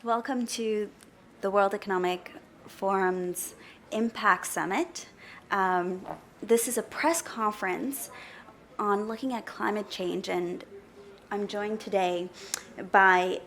Welcome to the World Economic Forum's Impact Summit. This is a press conference on looking at climate change, and I'm joined today by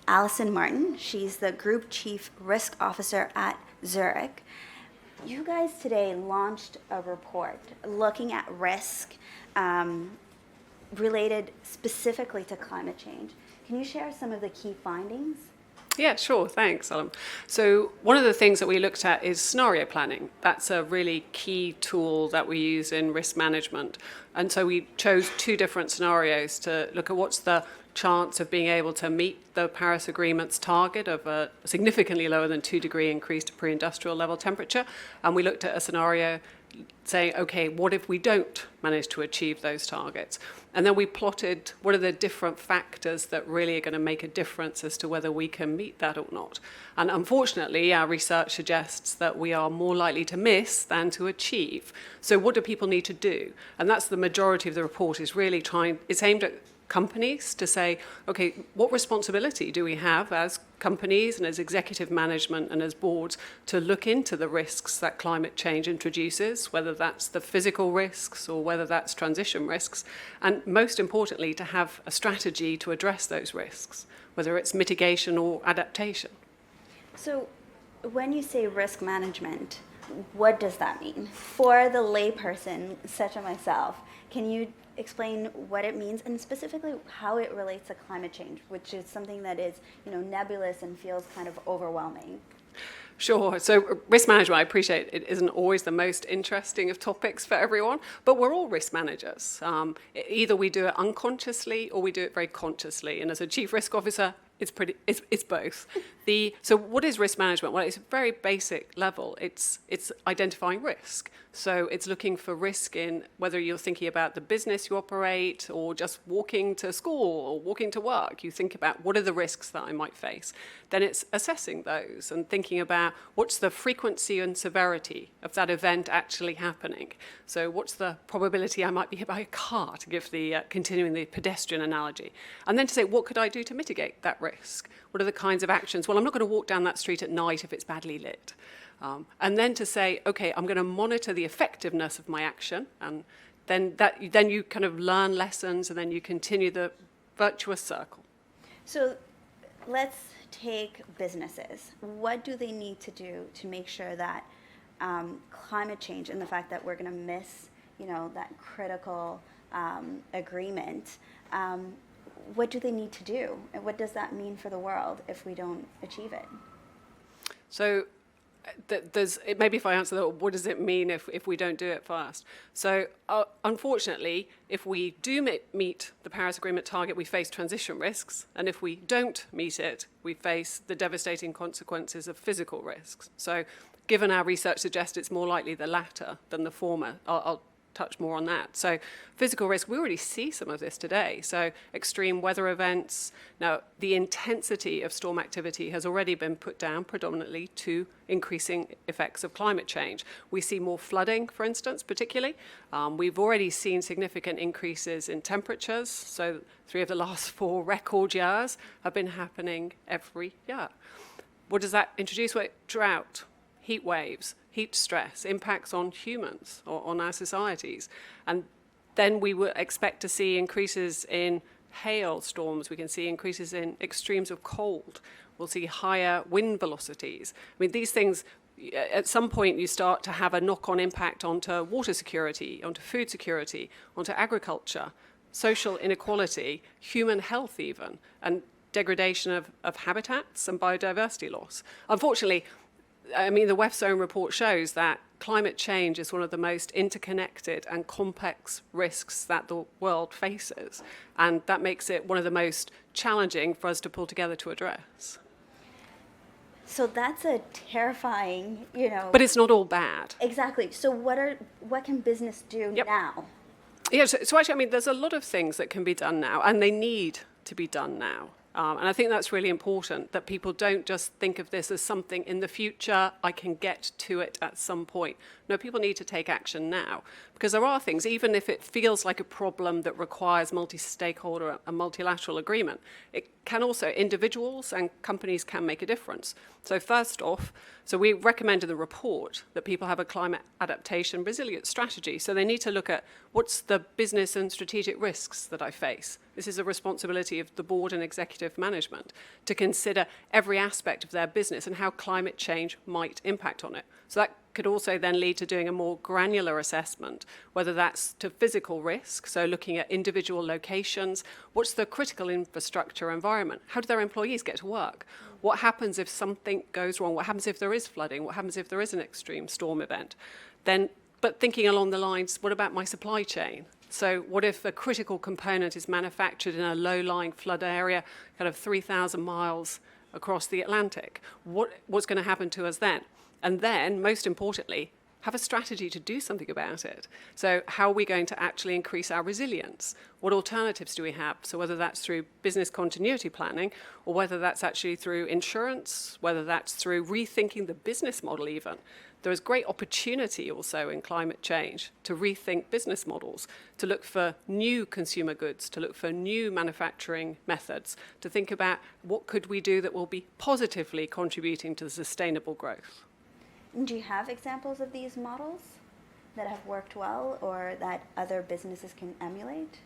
Alison Martin. She's the Group Chief Risk Officer at Zurich. You guys today launched a report looking at risk related specifically to climate change. Can you share some of the key findings? Yeah, sure. Thanks, Alem. So one of the things that we looked at is scenario planning. That's a really key tool that we use in risk management. And so we chose two different scenarios to look at what's the chance of being able to meet the Paris Agreement's target of a significantly lower than 2-degree increase to pre-industrial level temperature. And we looked at a scenario saying, okay, what if we don't manage to achieve those targets? And then we plotted what are the different factors that really are going to make a difference as to whether we can meet that or not. And unfortunately, our research suggests that we are more likely to miss than to achieve. So what do people need to do? And that's the majority of the report is really it's aimed at companies to say, okay, what responsibility do we have as companies and as executive management and as boards to look into the risks that climate change introduces, whether that's the physical risks or whether that's transition risks, and most importantly, to have a strategy to address those risks, whether it's mitigation or adaptation. So when you say risk management, what does that mean? For the layperson, such as myself, can you explain what it means and specifically how it relates to climate change, which is something that is, nebulous and feels kind of overwhelming? Sure. So risk management, I appreciate it isn't always the most interesting of topics for everyone, but we're all risk managers. Either we do it unconsciously or we do it very consciously. And as a chief risk officer, it's both. So what is risk management? Well, it's a very basic level. It's identifying risk. So it's looking for risk in whether you're thinking about the business you operate or just walking to school or walking to work. You think about what are the risks that I might face. Then it's assessing those and thinking about what's the frequency and severity of that event actually happening. So what's the probability I might be hit by a car, to give the continuing the pedestrian analogy. And then to say, what could I do to mitigate that risk? What are the kinds of actions? Well, I'm not going to walk down that street at night if it's badly lit. And then to say, okay, I'm going to monitor the effectiveness of my action, and then you kind of learn lessons, and then you continue the virtuous circle. So let's take businesses. What do they need to do to make sure that climate change and the fact that we're going to miss, that critical agreement, what do they need to do? And what does that mean for the world if we don't achieve it? So maybe if I answer that, what does it mean if we don't do it fast? So unfortunately, if we do meet the Paris Agreement target, we face transition risks. And if we don't meet it, we face the devastating consequences of physical risks. So given our research suggests it's more likely the latter than the former, I'll touch more on that. So physical risk, we already see some of this today. So extreme weather events. Now, the intensity of storm activity has already been put down predominantly to increasing effects of climate change. We see more flooding, for instance, particularly. We've already seen significant increases in temperatures. So 3 of the last 4 record years have been happening every year. What does that introduce? Well, drought, heat waves, heat stress, impacts on humans or on our societies. And then we would expect to see increases in hail storms. We can see increases in extremes of cold. We'll see higher wind velocities. I mean, these things, at some point you start to have a knock-on impact onto water security, onto food security, onto agriculture, social inequality, human health even, and degradation of habitats and biodiversity loss. Unfortunately, I mean, the WEF's report shows that climate change is one of the most interconnected and complex risks that the world faces. And that makes it one of the most challenging for us to pull together to address. So that's a terrifying, But it's not all bad. Exactly. So what can business do now? Yeah, so actually, I mean, there's a lot of things that can be done now, and they need to be done now. And I think that's really important, that people don't just think of this as something in the future, I can get to it at some point. No, people need to take action now, because there are things, even if it feels like a problem that requires multi-stakeholder and multilateral agreement, it individuals and companies can make a difference. So first off, so we recommend in the report that people have a climate adaptation resilience strategy. So they need to look at what's the business and strategic risks that I face. This is a responsibility of the board and executive management to consider every aspect of their business and how climate change might impact on it. So that could also then lead to doing a more granular assessment, whether that's to physical risk, so looking at individual locations, what's the critical infrastructure environment, how do their employees get to work, what happens if something goes wrong, what happens if there is flooding, what happens if there is an extreme storm event. Then, but thinking along the lines, what about my supply chain? So what if a critical component is manufactured in a low-lying flood area, kind of 3,000 miles across the Atlantic? What's going to happen to us then? And then, most importantly, have a strategy to do something about it. So how are we going to actually increase our resilience? What alternatives do we have? So whether that's through business continuity planning, or whether that's actually through insurance, whether that's through rethinking the business model even. There is great opportunity also in climate change to rethink business models, to look for new consumer goods, to look for new manufacturing methods, to think about what could we do that will be positively contributing to sustainable growth. Do you have examples of these models that have worked well or that other businesses can emulate?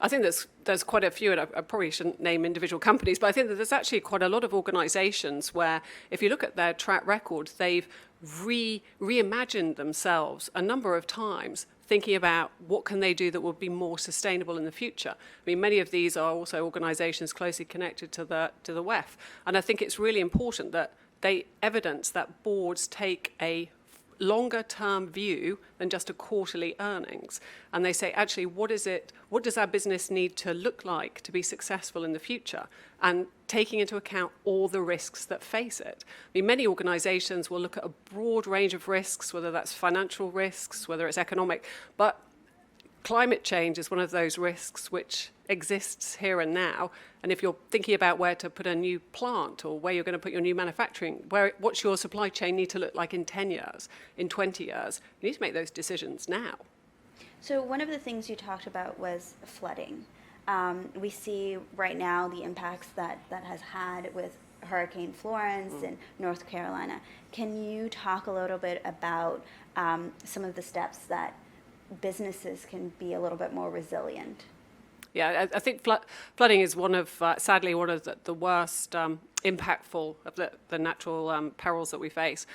I think there's quite a few, and I probably shouldn't name individual companies, but I think that there's actually quite a lot of organisations where, if you look at their track record, they've reimagined themselves a number of times, thinking about what can they do that would be more sustainable in the future. I mean, many of these are also organisations closely connected to the WEF, and I think it's really important that they evidence that boards take a longer term view than just a quarterly earnings. And they say, actually, what does our business need to look like to be successful in the future? And taking into account all the risks that face it. I mean, many organizations will look at a broad range of risks, whether that's financial risks, whether it's economic, but climate change is one of those risks which exists here and now. And if you're thinking about where to put a new plant or where you're going to put your new manufacturing, what's your supply chain need to look like in 10 years, in 20 years? You need to make those decisions now. So one of the things you talked about was flooding. We see right now the impacts that has had with Hurricane Florence in North Carolina. Can you talk a little bit about some of the steps that businesses can be a little bit more resilient? Yeah, I think flooding is sadly one of the worst impactful of the natural perils that we face.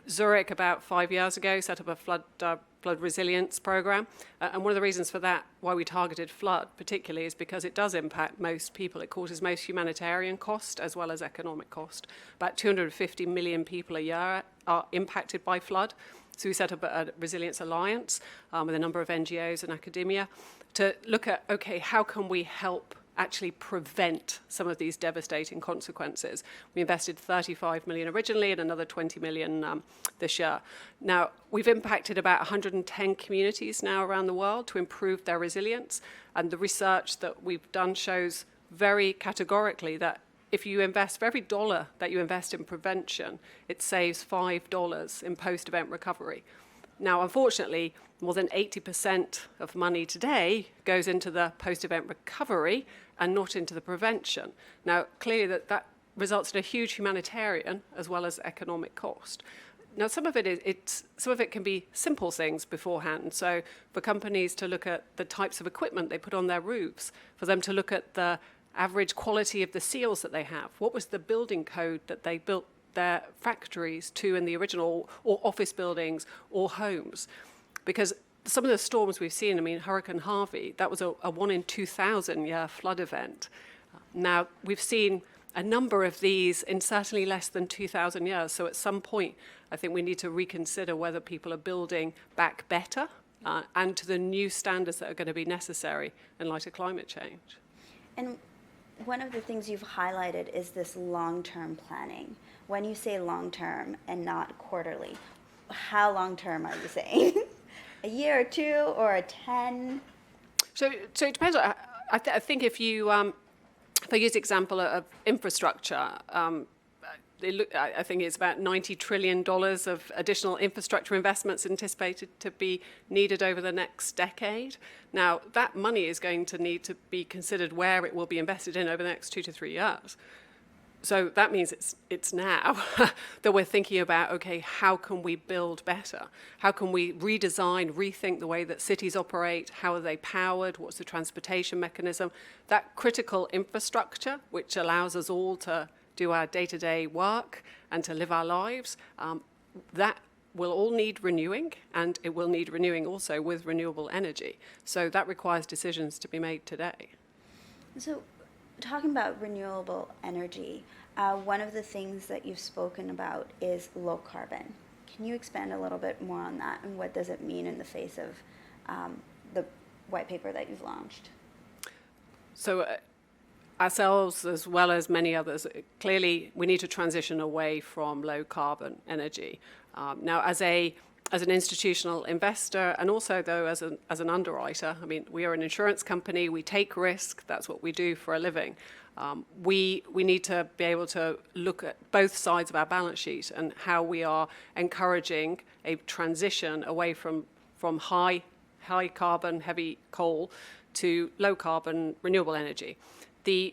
Zurich, about 5 years ago, set up a flood resilience program. And one of the reasons for that, why we targeted flood particularly, is because it does impact most people. It causes most humanitarian cost as well as economic cost. About 250 million people a year are impacted by flood. So we set up a resilience alliance with a number of NGOs and academia to look at, okay, how can we help actually prevent some of these devastating consequences? We invested 35 million originally and another 20 million this year. Now, we've impacted about 110 communities now around the world to improve their resilience. And the research that we've done shows very categorically that if you invest, for every dollar that you invest in prevention, it saves $5 in post-event recovery. Now, unfortunately, more than 80% of money today goes into the post-event recovery and not into the prevention. Now, clearly that results in a huge humanitarian as well as economic cost. Now, some of it can be simple things beforehand. So for companies to look at the types of equipment they put on their roofs, for them to look at the average quality of the seals that they have. What was the building code that they built their factories to in the original, or office buildings or homes? Because some of the storms we've seen, I mean, Hurricane Harvey, that was a 1 in 2,000 year flood event. Now, we've seen a number of these in certainly less than 2,000 years. So at some point, I think we need to reconsider whether people are building back better and to the new standards that are going to be necessary in light of climate change. And one of the things you've highlighted is this long-term planning. When you say long-term and not quarterly, how long-term are you saying? A year or two or a 10? So it depends. I think if I use the example of infrastructure, I think it's about $90 trillion of additional infrastructure investments anticipated to be needed over the next decade. Now, that money is going to need to be considered where it will be invested in over the next 2 to 3 years. So that means it's now that we're thinking about, okay, how can we build better? How can we redesign, rethink the way that cities operate? How are they powered? What's the transportation mechanism? That critical infrastructure, which allows us all to do our day-to-day work and to live our lives, that will all need renewing, and it will need renewing also with renewable energy. So that requires decisions to be made today. So, talking about renewable energy, one of the things that you've spoken about is low carbon. Can you expand a little bit more on that, and what does it mean in the face of the white paper that you've launched? So ourselves, as well as many others, clearly we need to transition away from low carbon energy. Now, as an institutional investor, and also though as an underwriter, I mean, we are an insurance company, we take risk, that's what we do for a living. We need to be able to look at both sides of our balance sheet and how we are encouraging a transition away from high carbon, heavy coal to low carbon renewable energy.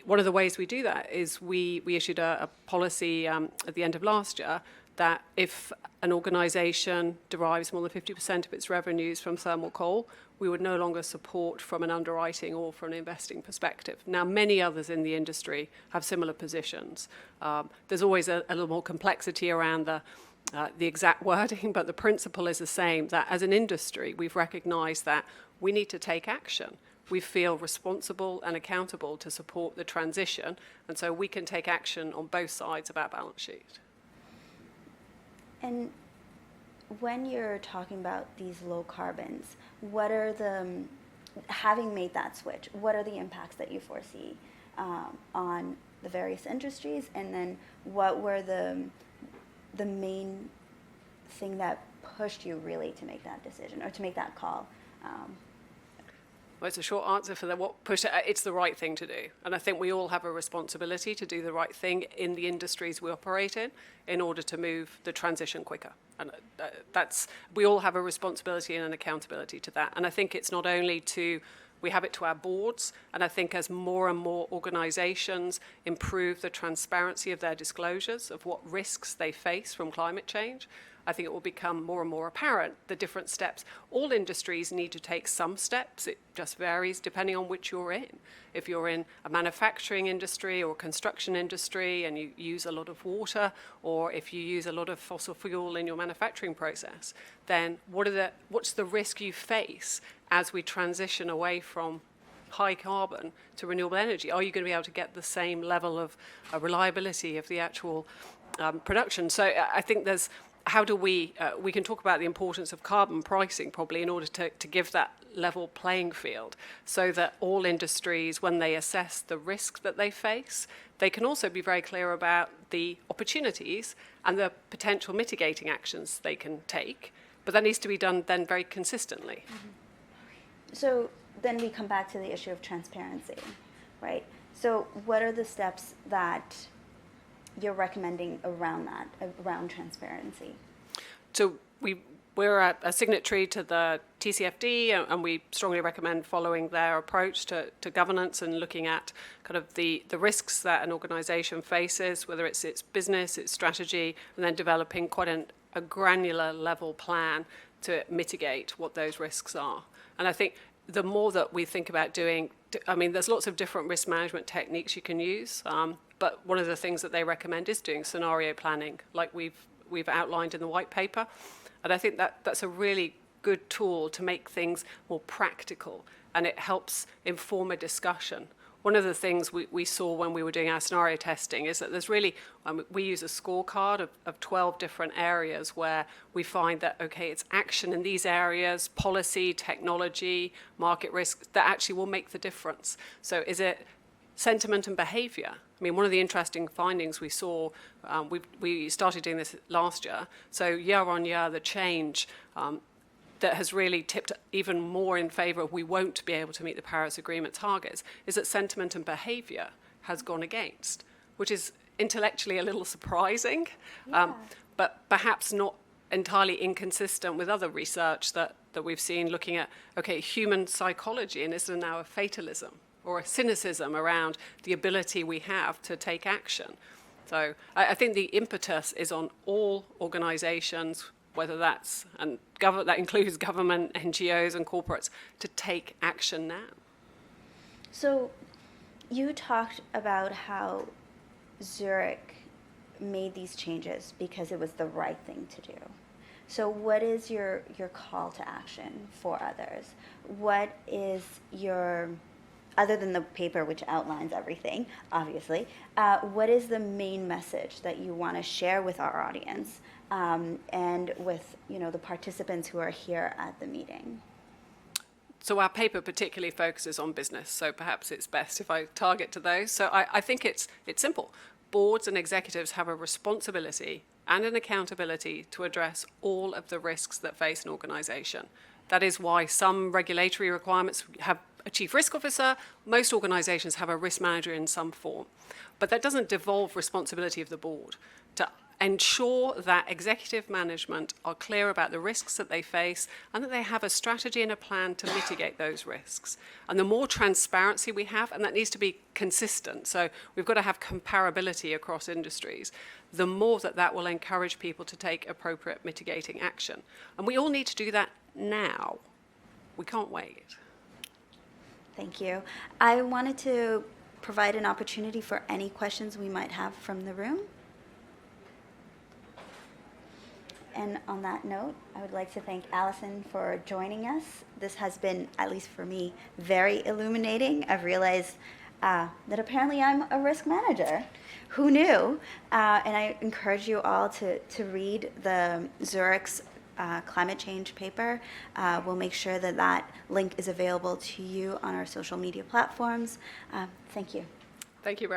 One of the ways we do that is we issued a policy at the end of last year that if an organisation derives more than 50% of its revenues from thermal coal, we would no longer support from an underwriting or from an investing perspective. Now, many others in the industry have similar positions. There's always a little more complexity around the exact wording, but the principle is the same, that as an industry, we've recognised that we need to take action. We feel responsible and accountable to support the transition, and so we can take action on both sides of our balance sheet. And when you're talking about these low carbons, what are having made that switch, what are the impacts that you foresee on the various industries? And then what were the main thing that pushed you really to make that decision or to make that call? Well, it's a short answer for what push. It's the right thing to do. And I think we all have a responsibility to do the right thing in the industries we operate in order to move the transition quicker. And we all have a responsibility and an accountability to that. And I think it's not only we have it to our boards, and I think as more and more organisations improve the transparency of their disclosures of what risks they face from climate change, I think it will become more and more apparent the different steps. All industries need to take some steps. It just varies depending on which you're in. If you're in a manufacturing industry or construction industry and you use a lot of water, or if you use a lot of fossil fuel in your manufacturing process, then what's the risk you face as we transition away from high carbon to renewable energy? Are you going to be able to get the same level of reliability of the actual production? So I think there's how do we can talk about the importance of carbon pricing probably in order to give that level playing field so that all industries, when they assess the risk that they face, they can also be very clear about the opportunities and the potential mitigating actions they can take. But that needs to be done then very consistently. Mm-hmm. So then we come back to the issue of transparency, right? So what are the steps that you're recommending around transparency? So we're a signatory to the TCFD, and we strongly recommend following their approach to governance and looking at kind of the risks that an organisation faces, whether it's its business, its strategy, and then developing quite a granular level plan to mitigate what those risks are. And I think the more that we think about doing, I mean, there's lots of different risk management techniques you can use, but one of the things that they recommend is doing scenario planning, like we've outlined in the white paper. And I think that's a really good tool to make things more practical, and it helps inform a discussion. One of the things we saw when we were doing our scenario testing is that there's really, we use a scorecard of 12 different areas where we find that, okay, it's action in these areas, policy, technology, market risk, that actually will make the difference. So is it sentiment and behaviour? I mean, one of the interesting findings we saw, we started doing this last year, so year on year, the change that has really tipped even more in favour of we won't be able to meet the Paris Agreement targets is that sentiment and behaviour has gone against, which is intellectually a little surprising, Yeah. but perhaps not entirely inconsistent with other research that we've seen looking at, okay, human psychology, and is there now a fatalism or a cynicism around the ability we have to take action? So I think the impetus is on all organizations, whether that's, and that includes government, NGOs, and corporates, to take action now. So you talked about how Zurich made these changes because it was the right thing to do. So what is your call to action for others? What is your, other than the paper which outlines everything, obviously, what is the main message that you want to share with our audience and with the participants who are here at the meeting? So our paper particularly focuses on business, so perhaps it's best if I target to those. So I think it's simple. Boards and executives have a responsibility and an accountability to address all of the risks that face an organization. That is why some regulatory requirements have a chief risk officer. Most organizations have a risk manager in some form. But that doesn't devolve responsibility of the board to ensure that executive management are clear about the risks that they face and that they have a strategy and a plan to mitigate those risks. And the more transparency we have, and that needs to be consistent, so we've got to have comparability across industries, the more that will encourage people to take appropriate mitigating action. And we all need to do that now. We can't wait. Thank you. I wanted to provide an opportunity for any questions we might have from the room. And on that note, I would like to thank Alison for joining us. This has been, at least for me, very illuminating. I've realized that apparently I'm a risk manager. Who knew? And I encourage you all to read the Zurich's climate change paper. We'll make sure that link is available to you on our social media platforms. Thank you. Thank you.